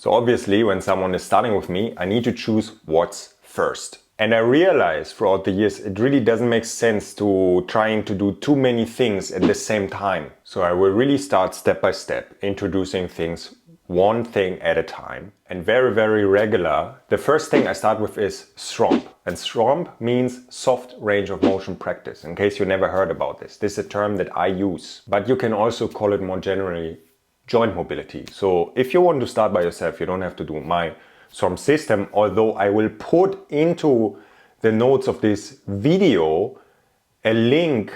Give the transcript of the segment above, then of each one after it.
So obviously, when someone is starting with me, I need to choose what's first. And I realized throughout the years, it really doesn't make sense to trying to do too many things at the same time. So I will really start step by step, introducing things one thing at a time, and very, very regular. The first thing I start with is SROMP. And SROMP means soft range of motion practice, in case you never heard about this. This is a term that I use, but you can also call it more generally joint mobility. So if you want to start by yourself, you don't have to do my SROMP system, although I will put into the notes of this video a link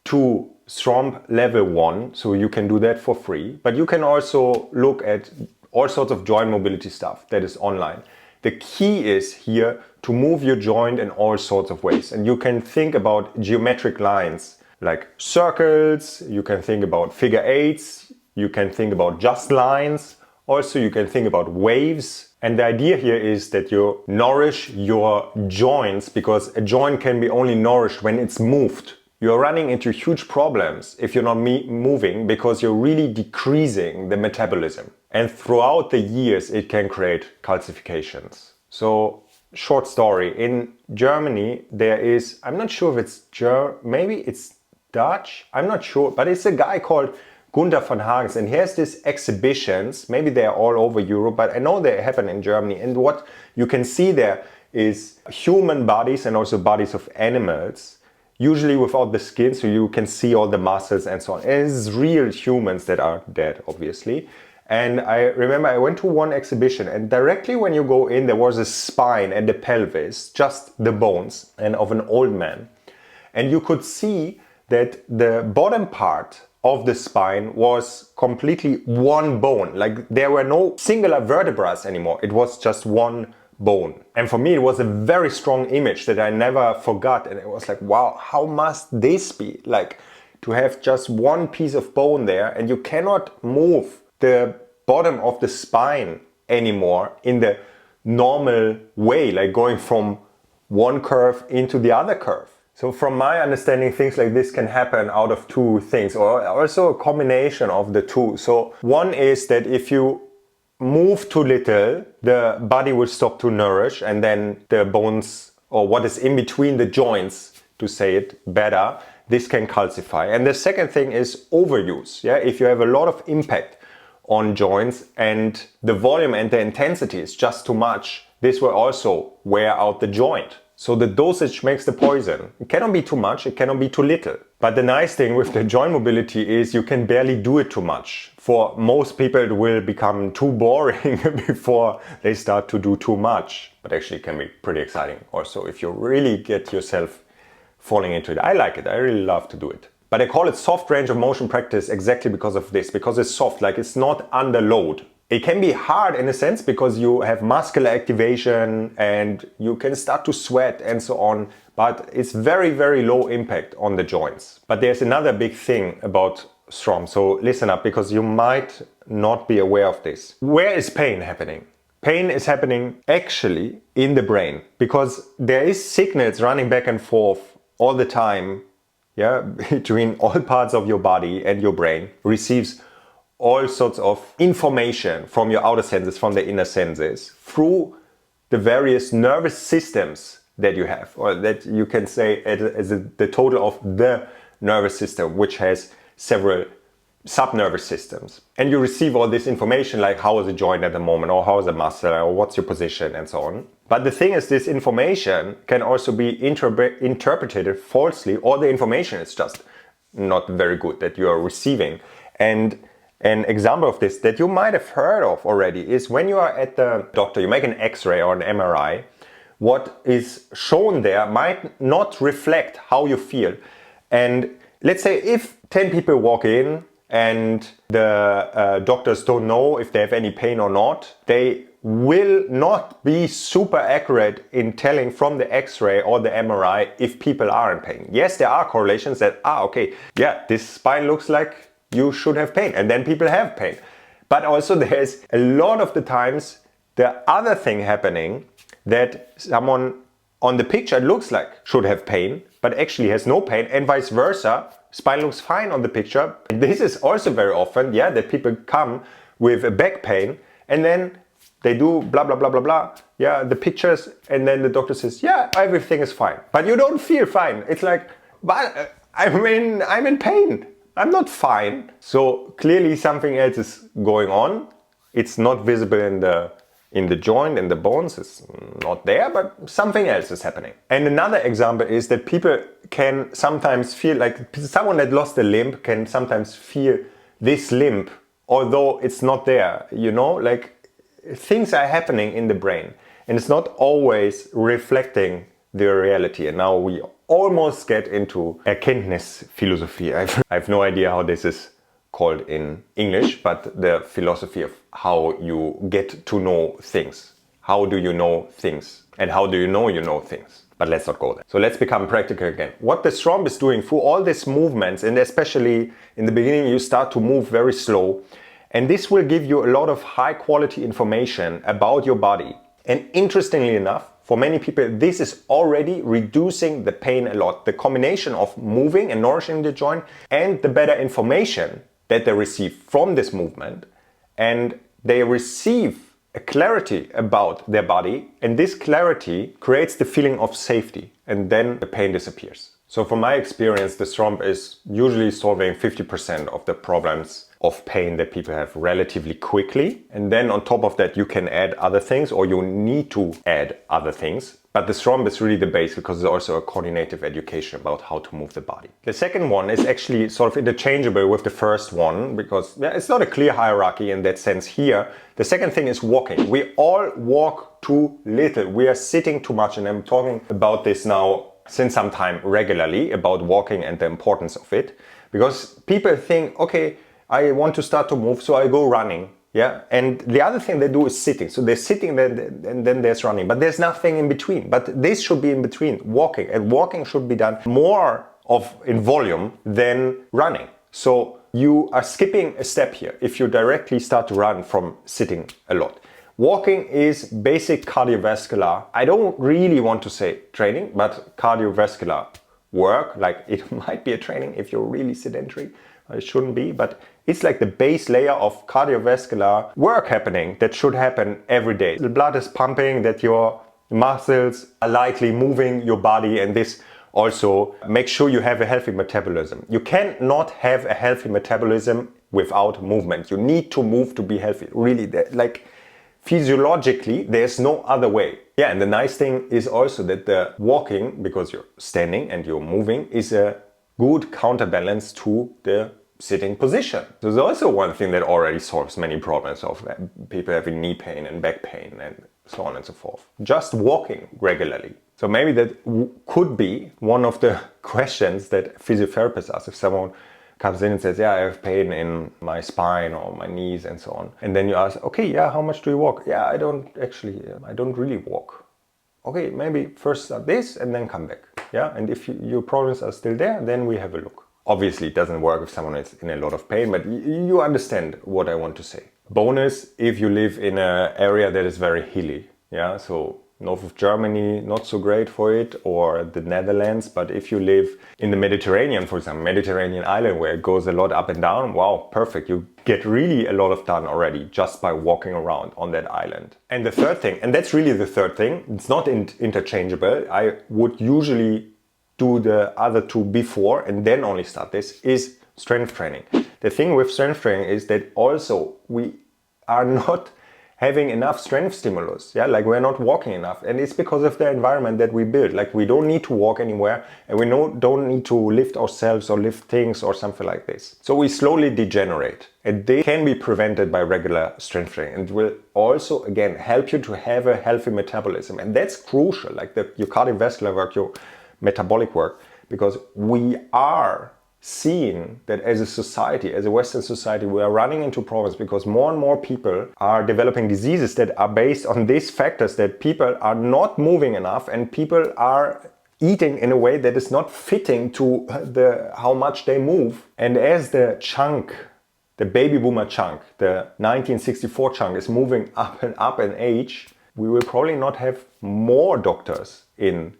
to SROMP level 1, so you can do that for free. But you can also look at all sorts of joint mobility stuff that is online. The key is here to move your joint in all sorts of ways. And you can think about geometric lines like circles, you can think about figure eights, you can think about just lines. Also, you can think about waves. And the idea here is that you nourish your joints, because a joint can be only nourished when it's moved. You're running into huge problems if you're not moving, because you're really decreasing the metabolism. And throughout the years, it can create calcifications. So, short story, in Germany, there is, I'm not sure if it's maybe it's Dutch, I'm not sure, but it's a guy called Gunther von Hagens, and he has these exhibitions, maybe they're all over Europe, but I know they happen in Germany. And what you can see there is human bodies and also bodies of animals, usually without the skin, so you can see all the muscles and so on. And it's real humans that are dead, obviously. And I remember I went to one exhibition, and directly when you go in, there was a spine and the pelvis, just the bones, and of an old man. And you could see that the bottom part of the spine was completely one bone. Like there were no singular vertebrae anymore. It was just one bone. And for me, it was a very strong image that I never forgot. And it was like, wow, how must this be? Like to have just one piece of bone there, and you cannot move the bottom of the spine anymore in the normal way, like going from one curve into the other curve. So from my understanding, things like this can happen out of two things, or also a combination of the two. So one is that if you move too little, the body will stop to nourish, and then the bones, or what is in between the joints, to say it better, this can calcify. And the second thing is overuse. Yeah, if you have a lot of impact on joints and the volume and the intensity is just too much, this will also wear out the joint. So the dosage makes the poison. It cannot be too much, it cannot be too little. But the nice thing with the joint mobility is you can barely do it too much. For most people it will become too boring before they start to do too much. But actually it can be pretty exciting also if you really get yourself falling into it. I like it, I really love to do it. But I call it soft range of motion practice exactly because of this, because it's soft, like it's not under load. It can be hard in a sense because you have muscular activation and you can start to sweat and so on, but it's very, very low impact on the joints. But there's another big thing about SROMP, so listen up because you might not be aware of this. Where is pain happening? Pain is happening actually in the brain, because there is signals running back and forth all the time, yeah, between all parts of your body, and your brain receives all sorts of information from your outer senses, from the inner senses, through the various nervous systems that you have, or that you can say as the total of the nervous system, which has several sub-nervous systems. And you receive all this information like how is the joint at the moment, or how is the muscle, or what's your position, and so on. But the thing is, this information can also be interpreted falsely, or the information is just not very good that you are receiving. And an example of this that you might have heard of already is when you are at the doctor, you make an X-ray or an MRI, what is shown there might not reflect how you feel. And let's say if 10 people walk in and the doctors don't know if they have any pain or not, they will not be super accurate in telling from the X-ray or the MRI if people are in pain. Yes, there are correlations that, okay, yeah, this spine looks like you should have pain, and then people have pain. But also there's a lot of the times the other thing happening, that someone on the picture looks like should have pain, but actually has no pain, and vice versa. Spine looks fine on the picture. This is also very often, yeah, that people come with a back pain, and then they do blah, blah, blah, blah, blah. Yeah, the pictures. And then the doctor says, yeah, everything is fine. But you don't feel fine. It's like, but I'm in pain. I'm not fine. So clearly something else is going on. It's not visible in the joint, in the bones. It's not there, but something else is happening. And another example is that people can sometimes feel like someone that lost a limb can sometimes feel this limb, although it's not there, you know, like things are happening in the brain and it's not always reflecting the reality. And now we almost get into Erkenntnisphilosophie. I have no idea how this is called in English, but the philosophy of how you get to know things. How do you know things? And how do you know things? But let's not go there. So let's become practical again. What the SROMP is doing through all these movements, and especially in the beginning, you start to move very slow. And this will give you a lot of high quality information about your body. And interestingly enough, for many people, this is already reducing the pain a lot. The combination of moving and nourishing the joint and the better information that they receive from this movement, and they receive a clarity about their body, and this clarity creates the feeling of safety, and then the pain disappears. So from my experience, the SROMP is usually solving 50% of the problems of pain that people have relatively quickly. And then on top of that, you can add other things, or you need to add other things. But the SROMP is really the base because it's also a coordinative education about how to move the body. The second one is actually sort of interchangeable with the first one because it's not a clear hierarchy in that sense here. The second thing is walking. We all walk too little. We are sitting too much, and I'm talking about this now since some time regularly about walking and the importance of it, because people think, okay, I want to start to move, so I go running. Yeah, and the other thing they do is sitting. So they're sitting there and then there's running, but there's nothing in between. But this should be in between, walking, and walking should be done more in volume than running. So you are skipping a step here if you directly start to run from sitting a lot. Walking is basic cardiovascular, I don't really want to say training, but cardiovascular work. Like it might be a training if you're really sedentary. It shouldn't be, but it's like the base layer of cardiovascular work happening that should happen every day. The blood is pumping, that your muscles are likely moving your body, and this also makes sure you have a healthy metabolism. You cannot have a healthy metabolism without movement. You need to move to be healthy. Really, like physiologically, there's no other way. Yeah, and the nice thing is also that the walking, because you're standing and you're moving, is a good counterbalance to the sitting position. There's also one thing that already solves many problems of people having knee pain and back pain and so on and so forth. Just walking regularly. So maybe that could be one of the questions that physiotherapists ask if someone comes in and says, yeah, I have pain in my spine or my knees and so on. And then you ask, okay, yeah, how much do you walk? Yeah, I don't really walk. Okay, maybe first start this and then come back. Yeah, and if your problems are still there, then we have a look. Obviously, it doesn't work if someone is in a lot of pain, but you understand what I want to say. Bonus, if you live in an area that is very hilly. Yeah, so north of Germany, not so great for it, or the Netherlands. But if you live in the Mediterranean, for example, Mediterranean island where it goes a lot up and down, wow, perfect. You get really a lot of done already just by walking around on that island. And the third thing, and that's really the third thing, it's not interchangeable. I would usually do the other two before and then only start this, is strength training. The thing with strength training is that also we are not having enough strength stimulus. Yeah, like we're not walking enough, and it's because of the environment that we build. Like we don't need to walk anywhere, and we don't need to lift ourselves or lift things or something like this. So we slowly degenerate, and they can be prevented by regular strength training. And it will also again help you to have a healthy metabolism, and that's crucial. Like your cardiovascular work, your metabolic work, because we are seeing that as a society, as a Western society, we are running into problems because more and more people are developing diseases that are based on these factors, that people are not moving enough and people are eating in a way that is not fitting to how much they move. And as the chunk, the baby boomer chunk, the 1964 chunk is moving up in age, we will probably not have more doctors in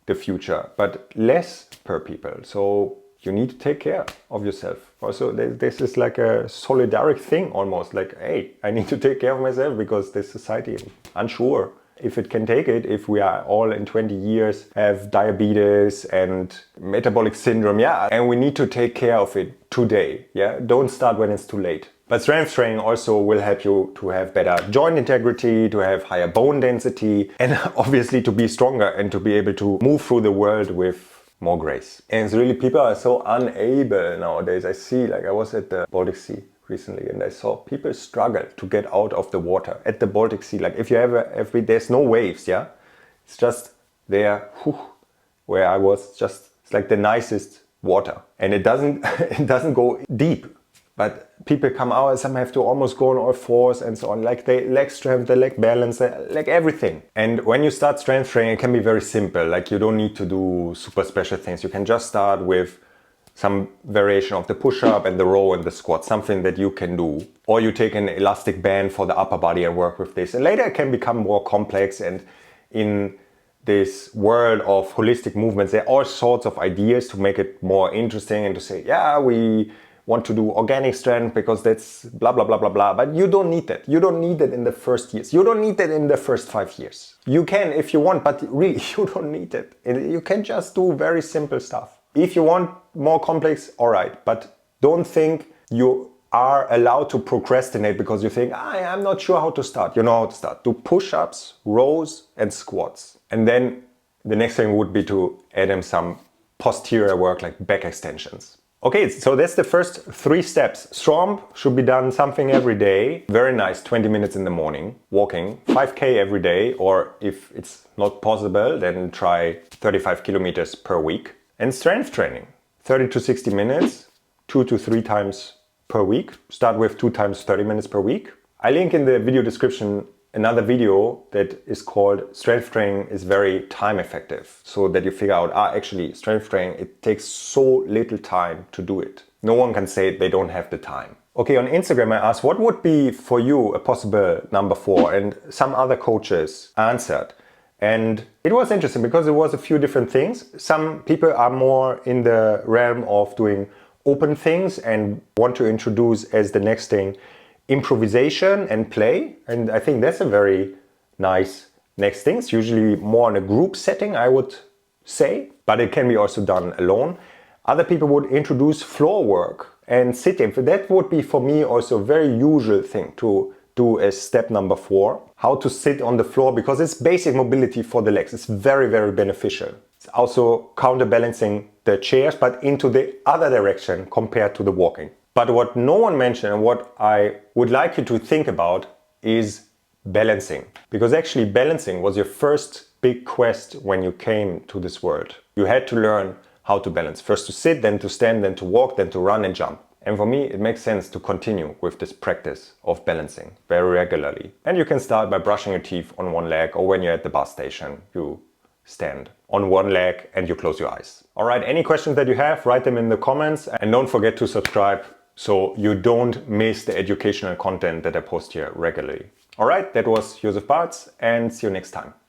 the future, but less per people. So you need to take care of yourself. Also, this is like a solidaric thing almost, like, hey, I need to take care of myself because this society is unsure if it can take it, if we are all in 20 years have diabetes and metabolic syndrome, yeah, and we need to take care of it today, yeah, don't start when it's too late. But strength training also will help you to have better joint integrity, to have higher bone density, and obviously to be stronger and to be able to move through the world with more grace. And it's really, people are so unable nowadays. I see, like, I was at the Baltic Sea recently and I saw people struggle to get out of the water at the Baltic Sea. Like, if you ever, there's no waves, yeah, it's just there, where I was, just, it's like the nicest water, and it doesn't it doesn't go deep, but people come out and some have to almost go on all fours and so on, like they leg strength, they leg balance, like everything. And when you start strength training, it can be very simple. Like, you don't need to do super special things. You can just start with some variation of the push-up and the row and the squat, something that you can do. Or you take an elastic band for the upper body and work with this. And later it can become more complex, and in this world of holistic movements, there are all sorts of ideas to make it more interesting and to say, yeah, we want to do organic strength because that's blah, blah, blah, blah, blah. But you don't need that. You don't need it in the first years. You don't need it in the first 5 years. You can if you want, but really you don't need it. You can just do very simple stuff. If you want more complex, all right. But don't think you are allowed to procrastinate because you think, I'm not sure how to start. You know how to start. Do push-ups, rows, and squats. And then the next thing would be to add in some posterior work like back extensions. Okay, so that's the first 3 steps. SROMP should be done something every day. Very nice, 20 minutes in the morning. Walking, 5K every day, or if it's not possible, then try 35 kilometers per week. And strength training, 30 to 60 minutes, 2 to 3 times per week. Start with 2 times 30 minutes per week. I link in the video description another video that is called Strength Training is Very Time Effective, so that you figure out, actually strength training, it takes so little time to do it. No one can say they don't have the time. Okay, on Instagram I asked what would be for you a possible number 4, and some other coaches answered. And it was interesting because it was a few different things. Some people are more in the realm of doing open things and want to introduce as the next thing improvisation and play, and I think that's a very nice next thing. It's usually more in a group setting, I would say, but it can be also done alone. Other people would introduce floor work and sitting. That would be for me also a very usual thing to do as step number 4. How to sit on the floor, because it's basic mobility for the legs. It's very, very beneficial. It's also counterbalancing the chairs, but into the other direction compared to the walking. But what no one mentioned and what I would like you to think about is balancing. Because actually balancing was your first big quest when you came to this world. You had to learn how to balance. First to sit, then to stand, then to walk, then to run and jump. And for me, it makes sense to continue with this practice of balancing very regularly. And you can start by brushing your teeth on one leg, or when you're at the bus station, you stand on one leg and you close your eyes. All right, any questions that you have, write them in the comments, and don't forget to subscribe so you don't miss the educational content that I post here regularly. All right, that was Josef Bartz, and see you next time.